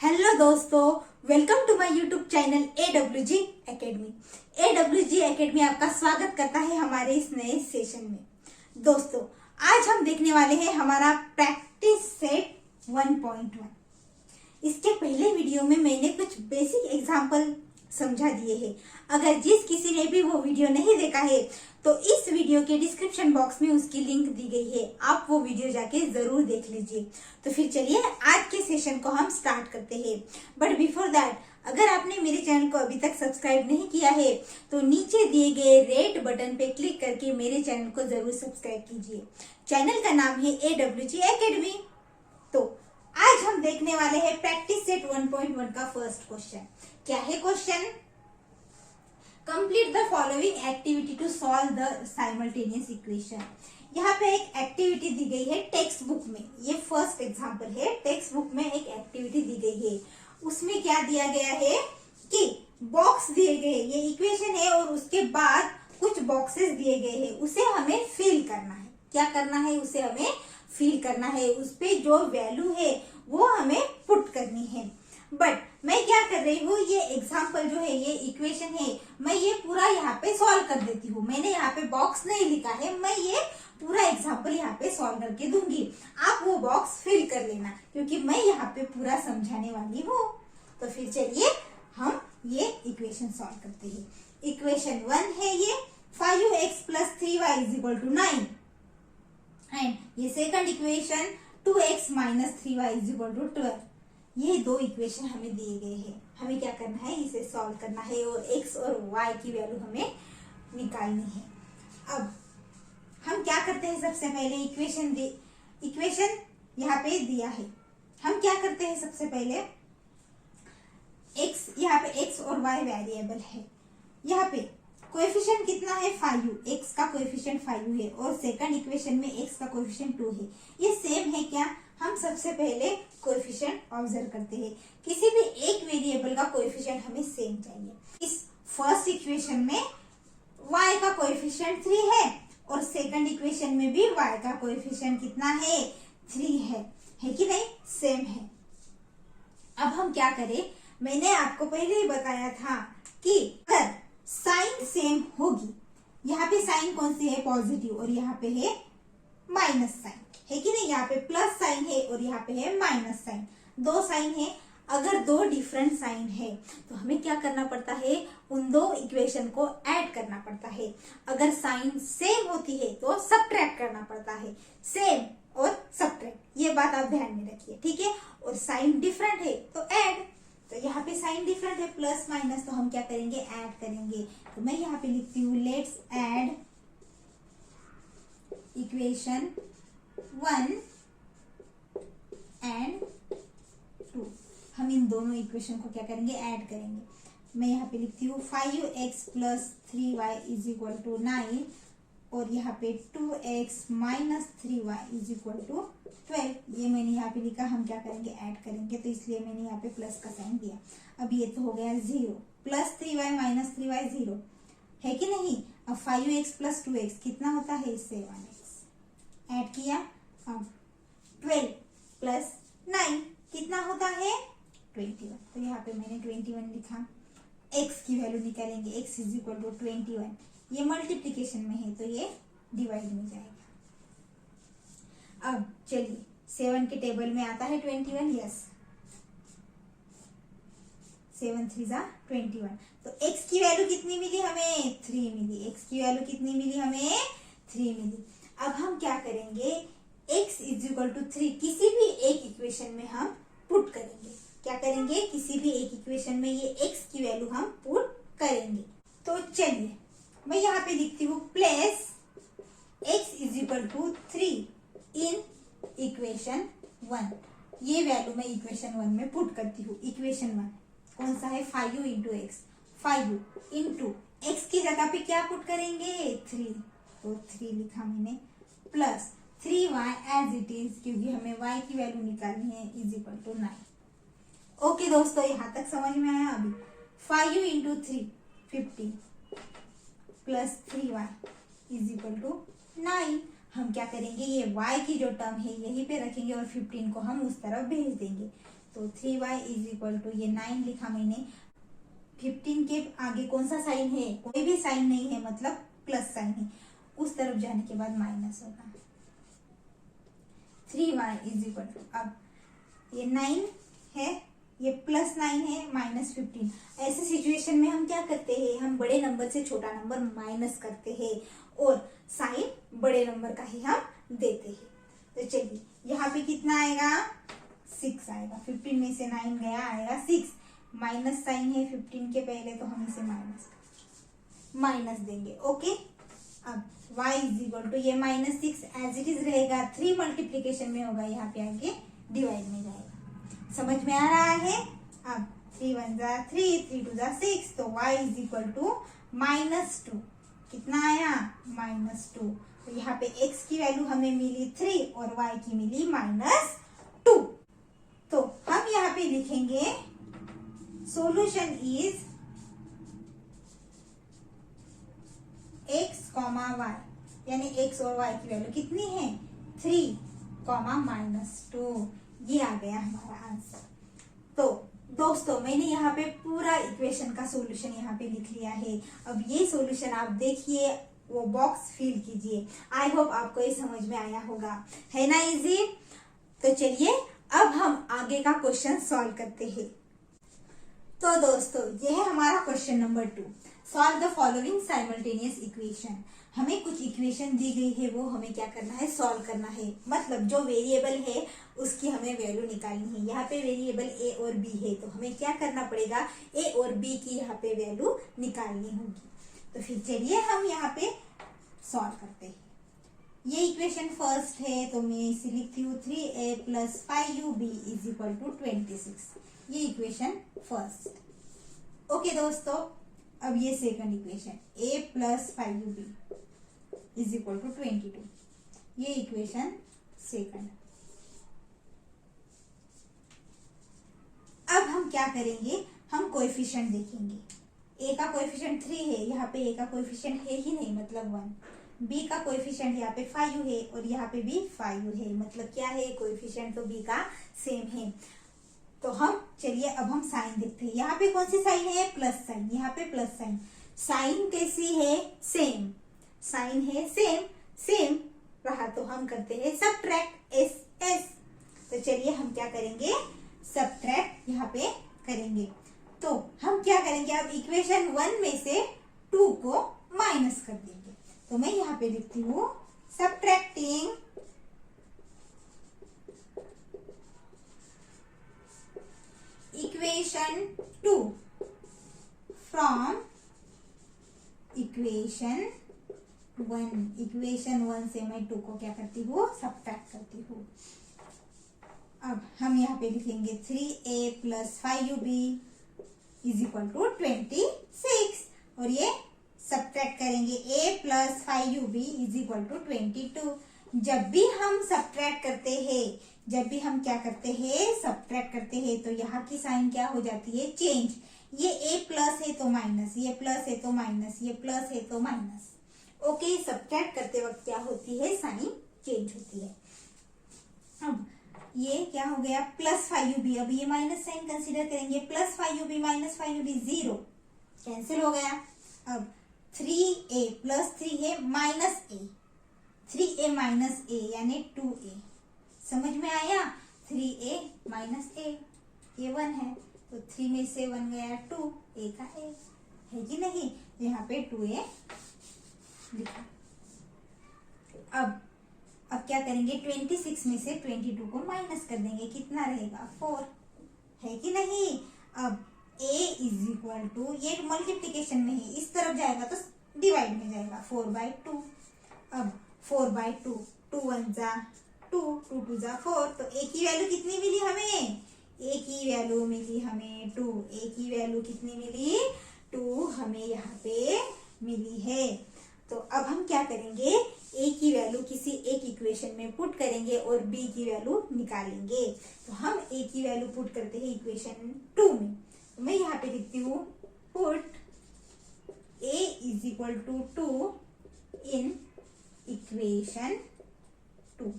Hello दोस्तों, welcome to my YouTube channel AWG academy. AWG academy आपका स्वागत करता है हमारे इस नए सेशन में। दोस्तों, आज हम देखने वाले हैं हमारा प्रैक्टिस सेट 1.1। इसके पहले वीडियो में मैंने कुछ बेसिक एग्जाम्पल समझा दिए हैं। अगर जिस किसी ने भी वो वीडियो नहीं देखा है तो इस वीडियो के डिस्क्रिप्शन बॉक्स में उसकी लिंक दी गई है, आप वो वीडियो जाके जरूर देख लीजिए। तो फिर चलिए आज के सेशन को हम स्टार्ट करते हैं। बट बिफोर दैट, अगर आपने मेरे चैनल को अभी तक सब्सक्राइब नहीं किया है तो नीचे दिए गए रेड बटन पे क्लिक करके मेरे चैनल को जरूर सब्सक्राइब कीजिए। चैनल का नाम है AWG एकेडमी। तो आज हम देखने वाले हैं प्रैक्टिस सेट 1.1 का फर्स्ट क्वेश्चन। क्या है question? Complete the following activity to solve the simultaneous equation. यहाँ पे एक एक्टिविटी दी गई है टेक्स्ट बुक में। ये फर्स्ट एग्जांपल है, टेक्स्ट बुक में एक एक्टिविटी दी गई है। उसमें क्या दिया गया है कि बॉक्स दिए गए, ये इक्वेशन है और उसके बाद कुछ बॉक्सेस दिए गए हैं, उसे हमें फिल करना है। क्या करना है? उसे हमें फिल करना है। उस पे जो वैल्यू है वो हमें पुट करनी है। बट मैं क्या कर रही हूँ, ये एग्जाम्पल जो है, ये इक्वेशन है, मैं ये पूरा यहाँ पे सॉल्व कर देती हूँ। मैंने यहाँ पे बॉक्स नहीं लिखा है, मैं ये पूरा एग्जाम्पल यहाँ पे सॉल्व करके दूंगी। आप वो बॉक्स फिल कर लेना, क्योंकि मैं यहाँ पे पूरा समझाने वाली हूँ। तो फिर चलिए हम ये इक्वेशन सॉल्व करते हैं। इक्वेशन 1 है ये, 5x + 3y = 9। एंड ये सेकंड इक्वेशन 2x - 3y = 12। ये दो इक्वेशन हमें दिए गए हैं। हमें क्या करना है? इसे सॉल्व करना है और x और y की वैल्यू हमें निकालनी है। अब हम क्या करते हैं? सबसे पहले इक्वेशन यहाँ पे दिया है। हम क्या करते हैं? सबसे पहले x, यहाँ पे x और y वेरिएबल है। यहाँ पे कोएफिशिएंट कितना है? 5। x का कोएफिशिएंट 5 है और सेकंड इक्वेशन में x का कोएफिशिएंट 2 है। ये सेम है क्या? हम सबसे पहले कोएफिशिएंट ऑब्जर्व करते हैं। किसी भी एक वेरिएबल का कोएफिशिएंट हमें सेम चाहिए। इस फर्स्ट इक्वेशन में y का कोएफिशिएंट 3 है और सेकंड इक्वेशन में भी y का कोएफिशिएंट कितना है? 3 है कि नहीं? सेम है। अब हम क्या करें? मैंने आपको पहले ही बताया था कि अगर साइन सेम होगी, यहाँ पे साइन कौन सी है? पॉजिटिव, और यहाँ पे है माइनस साइन, है कि नहीं? यहाँ पे प्लस साइन है और यहाँ पे है माइनस साइन। दो साइन है। अगर दो डिफरेंट साइन है तो हमें क्या करना पड़ता है? उन दो इक्वेशन को ऐड करना पड़ता है। अगर साइन सेम होती है तो सबट्रैक्ट करना पड़ता है। सेम और सबट्रैक्ट, ये बात आप ध्यान में रखिए, ठीक है? और साइन डिफरेंट है तो ऐड। तो यहाँ पे साइन डिफरेंट है, प्लस माइनस, तो हम क्या करेंगे? ऐड करेंगे। तो मैं यहाँ पे लिखती हूँ लेट्स ऐड इक्वेशन 1 एंड 2। हम इन दोनों इक्वेशन को क्या करेंगे? ऐड करेंगे। मैं यहाँ पे लिखती हूँ 5x + 3y = 9 और यहाँ पे 2x - 3y = 12। ये मैंने यहाँ पे लिखा, हम क्या करेंगे? ऐड करेंगे, तो इसलिए मैंने यहाँ पे प्लस का साइन दिया। अब ये तो हो गया 0, + 3y - 3y 0 है कि नहीं? अब 5x + 2x कितना होता है? 7x। ऐड किया। अब 12 + 9 कितना होता है? 21। तो यहाँ पे मैंने 21 लिखा। x की वैल्यू निकालेंगे, x = 21। ये मल्टीप्लीकेशन में है तो ये डिवाइड में जाएगा। अब चलिए, 7 के टेबल में आता है 21। यस, 7 3 = 21। तो x की वैल्यू कितनी मिली हमें? 3 मिली। x की वैल्यू कितनी मिली हमें? 3 मिली। अब हम क्या करेंगे? x = 3 किसी भी एक इक्वेशन में हम पुट करेंगे। क्या करेंगे? किसी भी एक इक्वेशन में ये x की वैल्यू हम पुट करेंगे। तो चलिए, मैं यहाँ पे लिखती हूँ प्लेस x = 3 इन इक्वेशन 1। ये वैल्यू मैं इक्वेशन 1 में पुट करती हूँ। इक्वेशन 1 कौन सा है? 5 × x। 5 × x की जगह पे क्या पुट करेंगे? 3। तो 3 लिखा मैंने, plus 3y as it is, क्योंकि हमें y की वैल्यू निकालनी है, = 9। ओके दोस्तों, यहाँ तक समझ में आया? अभी 5 × 3 15 प्लस 3y = 9। हम क्या करेंगे? ये y की जो टर्म है यहीं पे रखेंगे और 15 को हम उस तरफ भेज देंगे। तो 3y इज इक्वल टू, ये 9 लिखा मैंने, 15 के आगे कौन सा साइन है, कोई भी साइन नहीं है, मतलब प्लस साइन है, उस तरफ जाने के बाद माइनस होगा। 3y इज इक्वल टू, अब ये 9 है, ये प्लस 9 है, माइनस 15। ऐसे सिचुएशन में हम क्या करते हैं, हम बड़े नंबर से छोटा नंबर माइनस करते हैं और साइन बड़े नंबर का ही हम देते हैं। तो चलिए यहाँ पे कितना आएगा, 6 आएगा। 15 में से 9 गया, आएगा 6। माइनस साइन है 15 के पहले, तो हम इसे माइनस देंगे। ओके, अब y इज इक्वल टू, ये -6 एज इट इज रहेगा, 3 मल्टीप्लीकेशन में होगा, यहाँ पे आगे डिवाइड में जाएगा। समझ में आ रहा है? अब 3 1 जा 3, 3 2 जा 6, तो y इज इक्वल टू -2। कितना आया, -2। तो यहाँ पे x की वैल्यू हमें मिली 3 और y की मिली -2। तो हम यहाँ पे लिखेंगे solution is x, y, यानी x और y की वैल्यू कितनी है, 3, -2। ये आ गया हमारा आंसर। तो दोस्तों मैंने यहाँ पे पूरा इक्वेशन का सॉल्यूशन यहाँ पे लिख लिया है। अब ये सॉल्यूशन आप देखिए, वो बॉक्स फिल कीजिए। आई होप आपको ये समझ में आया होगा, है ना इजी। तो चलिए अब हम आगे का क्वेश्चन सॉल्व करते हैं। तो दोस्तों ये है हमारा question number 2। Solve the following simultaneous equation. हमें कुछ इक्वेशन दी गई है, वो हमें क्या करना है, सॉल्व करना है। मतलब जो वेरिएबल है उसकी हमें वैल्यू निकालनी है। यहाँ पे वेरिएबल a और b है, तो हमें क्या करना पड़ेगा, a और b की यहाँ पे वैल्यू निकालनी होगी। तो फिर चलिए हम यहाँ पे सॉल्व करते हैं। ये इक्वेशन फर्स्ट है, तो मैं इसे लिखती हूँ 3a + 5ub is equal to 26। ये इक्वेशन फर्स्ट। ओके दोस्तों, अब ये second equation a + 5ub is equal to 22। ये इक्वेशन सेकंड। अब हम क्या करेंगे, हम कोएफिशिएंट देखेंगे। a का कोएफिशिएंट 3 है, यहाँ पे a का कोएफिशिएंट है ही नहीं, मतलब 1। b का कोएफिशिएंट यहाँ पे 5 है और यहाँ पे भी 5 है, मतलब क्या है, कोएफिशिएंट तो b का सेम है। तो हम चलिए अब हम साइन देखते हैं। यहाँ पे कौन सी साइन है, प्लस साइन, यहाँ पे प्लस साइन। साइन कैसी है, सेम। साइन है सेम रहा, तो हम करते हैं सबट्रैक्ट, एस। तो चलिए हम क्या करेंगे, सबट्रैक्ट यहाँ पे करेंगे। तो हम क्या करेंगे, अब इक्वेशन 1 में से 2 को माइनस कर देंगे। तो मैं यहाँ पे लिखती हूँ subtracting equation 2 from equation 1। Equation 1 से मैं 2 को क्या करती हूँ, सबट्रैक्ट करती हूँ। अब हम यहाँ पे लिखेंगे 3a + 5ub is equal to 26 और ये सबट्रैक्ट करेंगे a + 5ub is equal to 22। जब भी हम सबट्रैक्ट करते हैं, जब भी हम क्या करते हैं, सबट्रैक्ट करते हैं, तो यहाँ की साइन क्या हो जाती है, चेंज। ये a प्लस है तो माइनस, ये प्लस है तो माइनस, ये प्लस है तो माइनस। ओके, सबट्रैक्ट करते वक्त क्या होती है, साइन चेंज होती है। अब ये क्या हो गया, +5ub। अब ये माइनस साइन कंसीडर करेंगे, +5ub - 5ub 0 कैंसिल हो गया। अब 3a + 3 है -a, 3a - a यानी 2a। समझ में आया, 3a - a, ये 1 है, तो 3 में से 1 गया 2, a का a है कि नहीं, यहाँ पे 2a लिखा। अब क्या करेंगे, 26 में से 22 को माइनस कर देंगे, कितना रहेगा, 4 है कि नहीं। अब a इज इक्वल टू, ये मल्टीप्लीकेशन में है, इस तरफ जाएगा तो डिवाइड में जाएगा, 4/2। अब 4/2, 2 1 जा 2, 2 2 जा 4, तो a की वैल्यू कितनी मिली हमें, a की वैल्यू मिली हमें 2। a की वैल्यू कितनी मिली, 2 हमें यहाँ पे मिली है। तो अब हम क्या करेंगे, a की वैल्यू किसी एक इक्वेशन में पुट करेंगे और b की वैल्यू निकालेंगे। तो हम a की वैल्यू पुट करते हैं इक्वेशन 2 में। तो मैं यहाँ पे लिखती हूँ put a is equal to 2 in equation 2।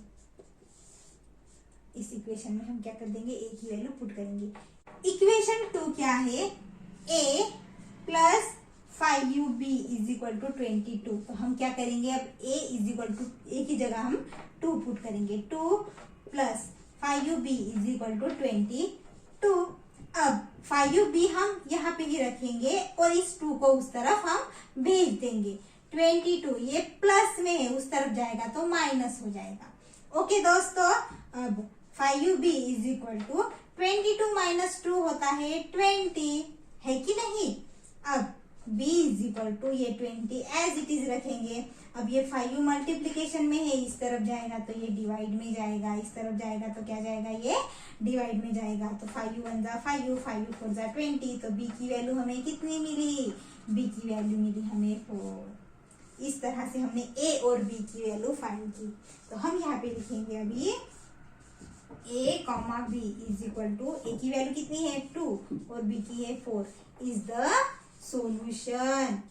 इस इक्वेशन में हम क्या कर देंगे, ए की वैल्यू पुट करेंगे। इक्वेशन 2 क्या है, a plus 5ub is equal to 22। तो हम क्या करेंगे, अब a is equal to, a की जगह हम 2 पुट करेंगे, 2 plus 5ub is equal to 22। अब 5ub हम यहाँ पे ही रखेंगे और इस 2 को उस तरफ हम भेज देंगे। 22 ये प्लस में है, उस तरफ जाएगा तो माइनस हो जाएगा। ओके दोस्तों, अब 5ub is equal to 22 minus 2 होता है 20, है कि नहीं। अब b इज इक्वल टू ये 20 एज इट इज रखेंगे। अब ये 5u मल्टीप्लीकेशन में है, इस तरफ जाएगा तो ये डिवाइड में जाएगा, इस तरफ जाएगा तो क्या जाएगा, ये डिवाइड में जाएगा। तो 5u 1 जा 5u, 5u 4 जा 20। तो b की वैल्यू हमें कितनी मिली, b की वैल्यू मिली हमें 4। इस तरह से हमने a और b की वैल्यू फाइंड की। तो हम यहाँ पे लिखेंगे अभी a comma b is equal to, a की वैल्यू कितनी है 2 और b की है 4, is the solution,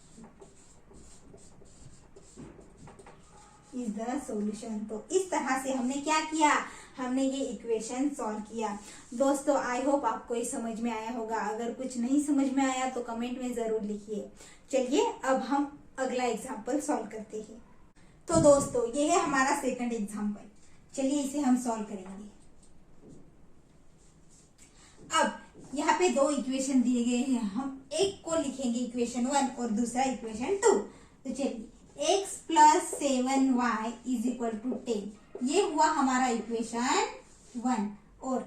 is the solution. तो इस तरह से हमने क्या किया, हमने ये इक्वेशन सॉल्व किया। दोस्तों आई होप आपको ये समझ में आया होगा। अगर कुछ नहीं समझ में आया तो कमेंट में जरूर लिखिए। चलिए अब हम अगला एग्जाम्पल सॉल्व करते हैं। तो दोस्तों ये है हमारा सेकंड एग्जाम्पल, चलिए इसे हम सॉल्व करेंगे। अब यहाँ पे 2 इक्वेशन दिए गए हैं, हम एक को लिखेंगे इक्वेशन 1 और दूसरा इक्वेशन 2। तो चलिए x plus 7y is equal to 10, ये हुआ हमारा इक्वेशन 1, और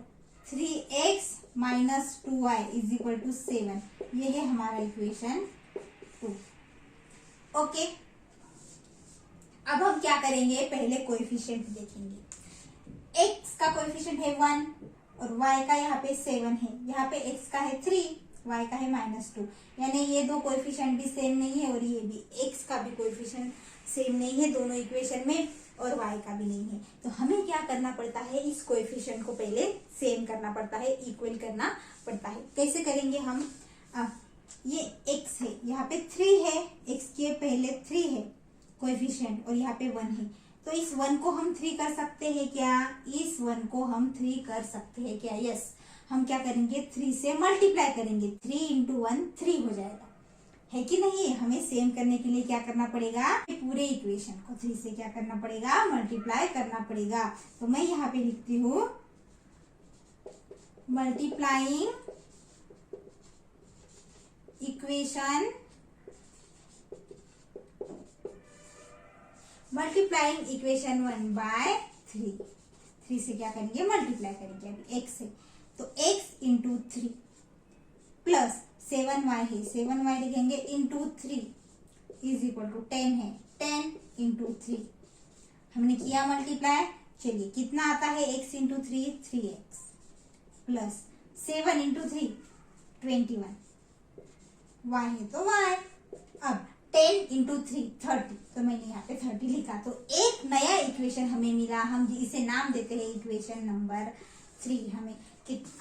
3x minus 2y is equal to 7, ये है हमारा इक्वेशन 2। ओके, अब हम क्या करेंगे, पहले कोएफिशिएंट देखेंगे। x का कोएफिशिएंट है 1 और y का यहाँ पे 7 है, यहाँ पे x का है 3, y का है -2, यानी ये दो कोएफिशिएंट भी सेम नहीं है और ये भी, x का भी कोएफिशिएंट सेम नहीं है दोनों इक्वेशन में और y का भी नहीं है। तो हमें क्या करना पड़ता है, इस कोएफिशिएंट को पहले सेम करना पड़ता है, इक्वल करना पड़ता है। कैसे करेंगे हम, ये x है, यहाँ पे 3 है, x के पहले 3 है कोएफिशिएंट और यहाँ पे 1 है, तो इस 1 को हम 3 कर सकते हैं क्या, इस 1 को हम 3 कर सकते हैं क्या, यस। हम क्या करेंगे, 3 से मल्टीप्लाई करेंगे, 3 इंटू 1 3 हो जाएगा, है कि नहीं। हमें सेम करने के लिए क्या करना पड़ेगा, पूरे इक्वेशन को 3 से क्या करना पड़ेगा, मल्टीप्लाई करना पड़ेगा। तो मैं यहाँ पे लिखती हूँ multiplying equation, multiplying equation 1 by 3 से क्या करेंगे, मल्टीप्लाई करेंगे। अभी x है तो x इंटू 3 प्लस 7y है, 7y लिखेंगे इंटू 3 इज इक्वल टू 10 है, 10 इंटू 3 हमने किया मल्टीप्लाई। चलिए कितना आता है, x into 3 3x plus 7 into 3 21, y है तो y। अब 10 इंटू 3 30, तो मैंने यहाँ पे 30 लिखा। तो एक नया इक्वेशन हमें मिला, हम इसे नाम देते हैं इक्वेशन नंबर 3। हमें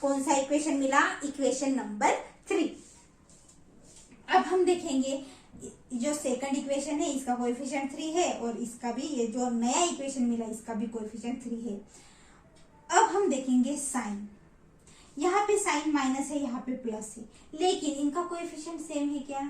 कौन सा इक्वेशन मिला, इक्वेशन नंबर 3। अब हम देखेंगे जो सेकंड इक्वेशन है इसका कोएफिशिएंट 3 है और इसका भी, ये जो नया इक्वेशन मिला इसका भी कोएफिशिएंट 3 है। अब हम देखेंगे साइन, यहाँ पे साइन माइनस है, यहाँ पे प्लस है, लेकिन इनका कोएफिशिएंट सेम है क्या,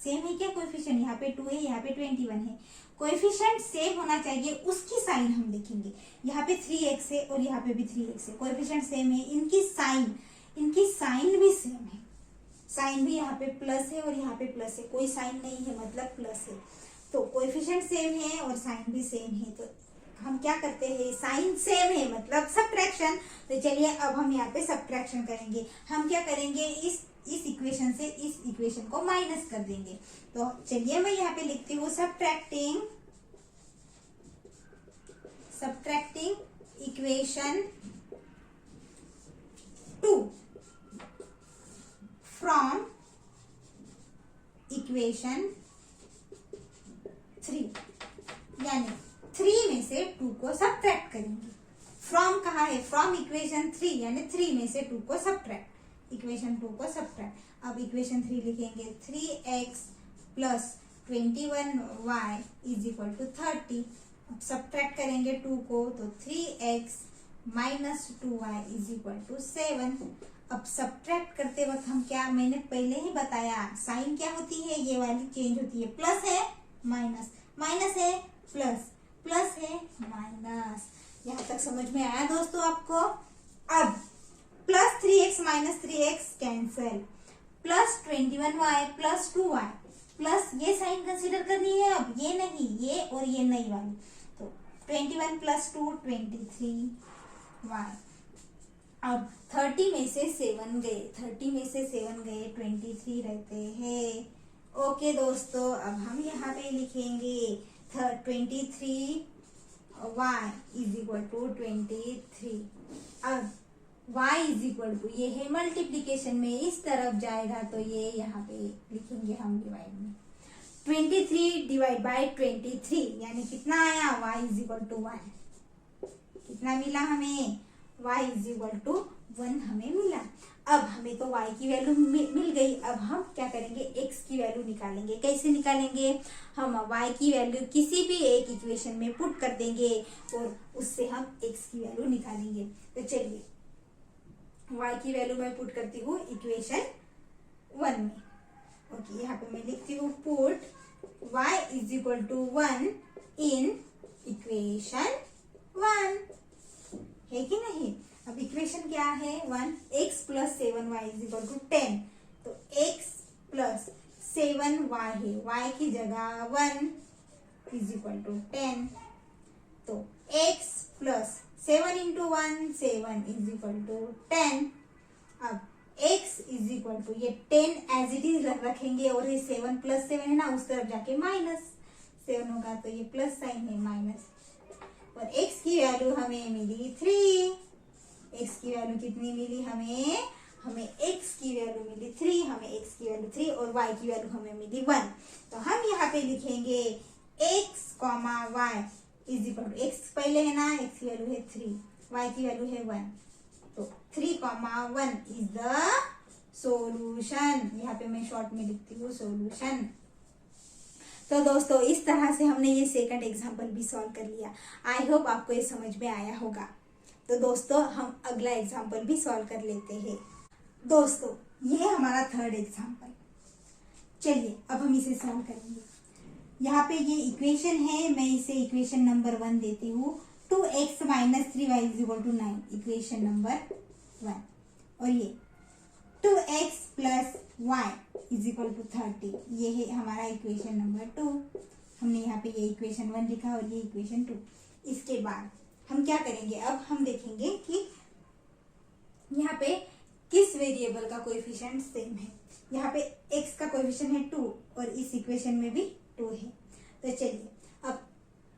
सेम है क्या कोएफिशिएंट, यहाँ पे 2 है, यहाँ पे 21 है। कोएफिशिएंट सेम होना चाहिए, उसकी साइन हम देखेंगे। यहाँ पे 3x है और यहाँ पे भी 3x है, कोएफिशिएंट सेम है, इनकी साइन भी सेम है। साइन भी यहाँ पे प्लस है और यहाँ पे प्लस है, कोई साइन नहीं है मतलब प्लस है। तो कोएफिशिएंट सेम है और साइन भी सेम है, तो हम क्या करते हैं, साइन सेम है मतलब सब्ट्रैक्शन। तो चलिए अब हम यहाँ पे सब्ट्रैक्शन करेंगे। हम क्या करेंगे, इस इक्वेशन से इस इक्वेशन को माइनस कर देंगे। तो चलिए मैं यहाँ पे लिखती हूँ सब्ट्रैक्टिंग इक्वेशन 2 फ्रॉम इक्वेशन 3, यानी 3 में से 2 को सब्ट्रैक्ट करेंगे। फ्रॉम कहाँ है, फ्रॉम इक्वेशन 3, यानी 3 में से 2 को सब्ट्रैक्ट, इक्वेशन 2 को सब्ट्रैक्ट। अब इक्वेशन 3 लिखेंगे 3x plus 21y is equal to 30। अब सब्ट्रैक्ट करेंगे 2 को, तो 3x -2y is equal to 7। अब सब्ट्रैक्ट करते वक्त हम क्या, मैंने पहले ही बताया साइन क्या होती है, ये वाली चेंज होती है, प्लस है माइनस, माइनस है प्लस, प्लस है माइनस। यहाँ तक समझ में आया दोस्तों आपको? अब plus 3x minus 3x cancel, plus 21y plus 2y, plus ये साइन कंसीडर करनी है, अब ये नहीं, ये और ये नई वाली, तो 21 प्लस 2 23y। अब 30 में से 7 गए, 30 में से 7 गए, 23 रहते हैं। ओके दोस्तों, अब हम यहाँ पे लिखेंगे 23y इज इक्वल टू 23। अब y इज इक्वल टू, ये है मल्टीप्लीकेशन में, इस तरफ जाएगा तो ये यहाँ पे लिखेंगे हम डिवाइड में, 23 डिवाइड बाय 23 यानी कितना आया, y इज इक्वल टू 1। कितना मिला हमें, y इज इक्वल टू 1 हमें मिला। अब हमें तो y की वैल्यू मिल गई, अब हम क्या करेंगे, x की वैल्यू निकालेंगे। कैसे निकालेंगे, हम y की वैल्यू किसी भी एक इक्वेशन में पुट कर देंगे और उससे हम x की वैल्यू निकालेंगे। तो चलिए y की वैल्यू मैं पुट करती हूँ इक्वेशन 1 में। ओके, यहाँ पे मैं लिखती हूँ put y is equal to 1 in equation 1, है कि नहीं। अब इक्वेशन क्या है, 1, x plus 7y is equal to 10, तो x प्लस 7y है, y की जगह 1 इज इक्वल टू 10, तो x plus 7 into 1 7 is equal to 10। अब x इज इक्वल टू, ये 10 एज इट इज रखेंगे और ये 7 प्लस 7 है ना, उस तरफ जाके -7 होगा, तो ये प्लस साइन है माइनस, और x की वैल्यू हमें मिली 3। x की वैल्यू कितनी मिली हमें, हमें x की वैल्यू मिली 3, हमें x की वैल्यू 3 और y की वैल्यू हमें मिली 1। तो हम यहाँ पे लिखेंगे x, y is equal to, x पहले है ना, x की वैल्यू है 3, y की वैल्यू है 1, तो 3, 1 इज द सोल्यूशन। यहाँ पे मैं शॉर्ट में लिखती हूँ सोल्यूशन। तो दोस्तों इस तरह से हमने ये सेकंड एग्जाम्पल भी सॉल्व कर लिया। आई होप आपको ये समझ में आया होगा। तो दोस्तों हम अगला एग्जाम्पल भी सॉल्व कर लेते हैं। दोस्तों ये हमारा थर्ड एग्जाम्पल, चलिए अब हम इसे सॉल्व करेंगे। यहाँ पे ये इक्वेशन है, मैं इसे इक्वेशन नंबर 1 देती हूँ, 2x minus 3y is equal to 9, equation number 1, और ये 2x plus y is equal to 30, ये है हमारा इक्वेशन नंबर 2। हमने यहाँ पे ये इक्वेशन 1 लिखा और ये इक्वेशन 2। इसके बाद हम क्या करेंगे, अब हम देखेंगे कि यहाँ पे किस वेरिएबल का कोएफिशिएंट सेम है। यहाँ पे x का कोएफिशिएंट है 2 और इस इक्वेशन में भी 2 है। तो चलिए अब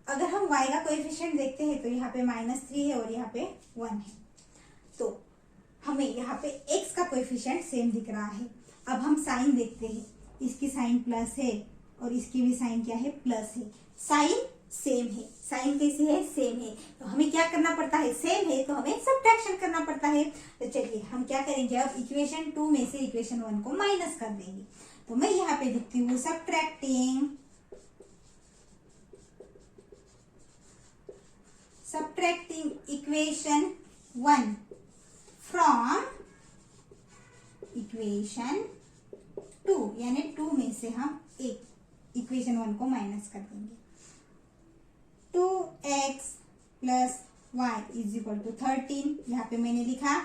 अगर हम y का कोएफिशिएंट देखते हैं तो यहाँ पे -3 है और यहाँ पे 1 है, तो हमें यहाँ पे x का कोएफिशिएंट सेम दिख रहा है। अब हम साइन देखते हैं, इसकी साइन प्लस है और इसकी भी साइन क्या है, प्लस है। साइन सेम है, साइन कैसे है, सेम है, तो हमें क्या करना पड़ता है, सेम है तो हमें सब्ट्रैक्शन करना पड़ता है। तो चलिए हम क्या करेंगे, अब इक्वेशन 2 में से इक्वेशन 1 को माइनस कर देंगे। तो मैं यहाँ पे लिखती हूँ सब्ट्रैक्टिंग इक्वेशन 1 फ्रॉम इक्वेशन 2, यानी 2 में से हम एक इक्वेशन 1 को माइनस कर देंगे। 2x plus y is equal to 13, यहाँ पे मैंने लिखा।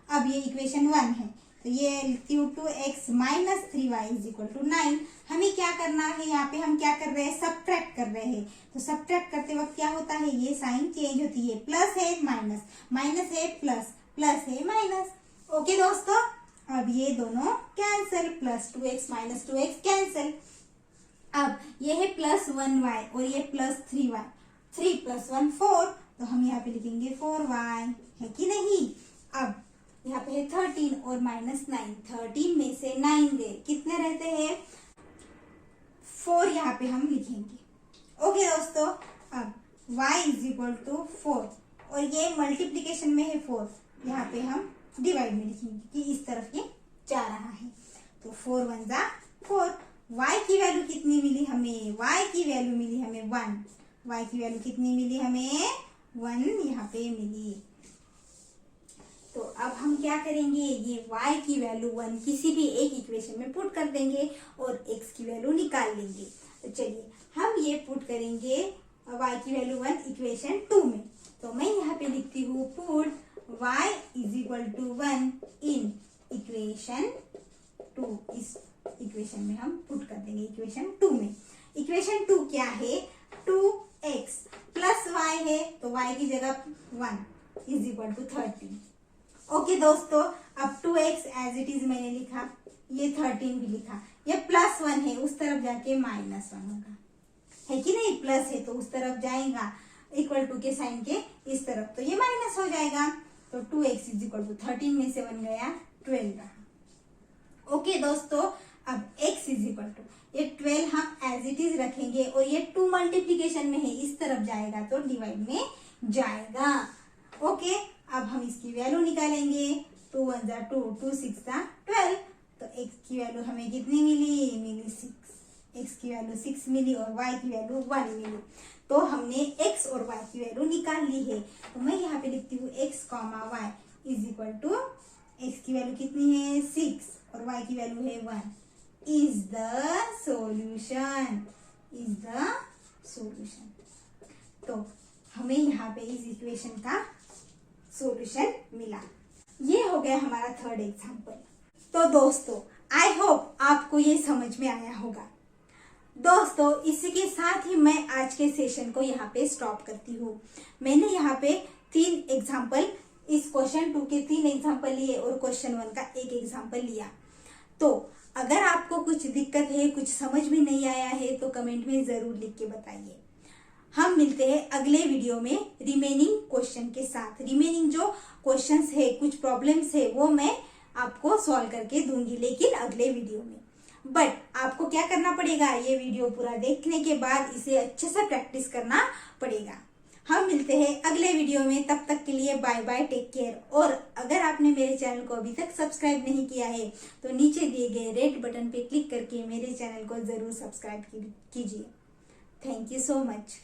अब ये इक्वेशन 1 है तो ये लिखती हूँ 2x minus 3y is equal to 9। हमें क्या करना है, यहाँ पे हम क्या कर रहे हैं, सब्ट्रैक्ट कर रहे हैं। तो सब्ट्रैक्ट करते वक्त क्या होता है, ये साइन चेंज होती है, प्लस है माइनस, माइनस है प्लस, प्लस है माइनस। ओके दोस्तों, अब ये दोनों cancel, plus 2x minus 2x cancel. अब ये है प्लस 1y और ये प्लस 3y, 3 प्लस 1 4, तो हम यहाँ पे लिखेंगे 4y, है कि नहीं। अब यहाँ पे है 13 और -9, 13 में से 9 गए, कितने रहते हैं, 4 यहाँ पे हम लिखेंगे। ओके दोस्तों, अब y इज इक्वल टू 4 और ये मल्टीप्लीकेशन में है 4, यहाँ पे हम डिवाइड में लिखेंगे कि इस तरफ ये जा रहा है, तो 4 1 जा 4। y की वैल्यू कितनी मिली हमें, y की वैल्यू मिली हमें 1, y की वैल्यू कितनी मिली हमें, 1 यहाँ पे मिली। क्या करेंगे, ये y की वैल्यू 1 किसी भी एक इक्वेशन में पुट कर देंगे और x की वैल्यू निकाल लेंगे। तो चलिए हम ये पुट करेंगे y की वैल्यू 1 इक्वेशन 2 में। तो मैं यहाँ पे लिखती हूँ put y is equal to 1 in equation 2। इस इक्वेशन में हम पुट कर देंगे इक्वेशन 2 में। इक्वेशन 2 क्या है, 2x प्लस y है तो y की जगह 1 इज इक्वल टू 13। ओके दोस्तों, अब 2x एज इट इज मैंने लिखा, ये 13 भी लिखा, ये प्लस 1 है उस तरफ जाके माइनस 1 होगा, है कि नहीं, प्लस है तो उस तरफ जाएगा इक्वल टू के साइन के इस तरफ, तो ये माइनस हो जाएगा। तो 2x इज इक्वल टू 13 में से 1 गया 12 रहा। ओके दोस्तों, अब x इज इक्वल टू ये 12 हम एज इट इज रखेंगे और ये 2 मल्टीप्लीकेशन में है इस तरफ जाएगा तो डिवाइड में जाएगा। ओके, अब हम इसकी वैल्यू निकालेंगे, 2 1 जा 2, 2 6 जा 12, तो x की वैल्यू हमें कितनी मिली 6, x की वैल्यू 6 मिली और y की वैल्यू 1 मिली। तो हमने x और y की वैल्यू निकाल ली है। तो मैं यहाँ पे लिखती हूँ x, y is equal to x की वैल्यू कितनी है 6 और y की वैल्यू है 1 is the solution, is the solution. तो हमें यहाँ पे इस इक्वेशन का सॉल्यूशन मिला। ये हो गया हमारा थर्ड एग्जांपल। तो दोस्तों आई होप आपको ये समझ में आया होगा। दोस्तों इसी के साथ ही मैं आज के सेशन को यहाँ पे स्टॉप करती हूँ। मैंने यहाँ पे 3 एग्जाम्पल, इस क्वेश्चन 2 के 3 एग्जाम्पल लिए और क्वेश्चन 1 का 1 एग्जाम्पल लिया। तो अगर आपको कुछ दिक्कत है, कुछ समझ में नहीं आया है तो कमेंट में जरूर लिख के बताइए। हम मिलते हैं अगले वीडियो में रिमेनिंग क्वेश्चन के साथ। रिमेनिंग जो क्वेश्चंस है, कुछ प्रॉब्लम्स है, वो मैं आपको सॉल्व करके दूंगी, लेकिन अगले वीडियो में। बट आपको क्या करना पड़ेगा, ये वीडियो पूरा देखने के बाद इसे अच्छे से प्रैक्टिस करना पड़ेगा। हम मिलते हैं अगले वीडियो में, तब तक के लिए बाय बाय, टेक केयर। और अगर आपने मेरे चैनल को अभी तक सब्सक्राइब नहीं किया है तो नीचे दिए गए रेड बटन पे क्लिक करके मेरे चैनल को जरूर सब्सक्राइब कीजिए। Thank you so much.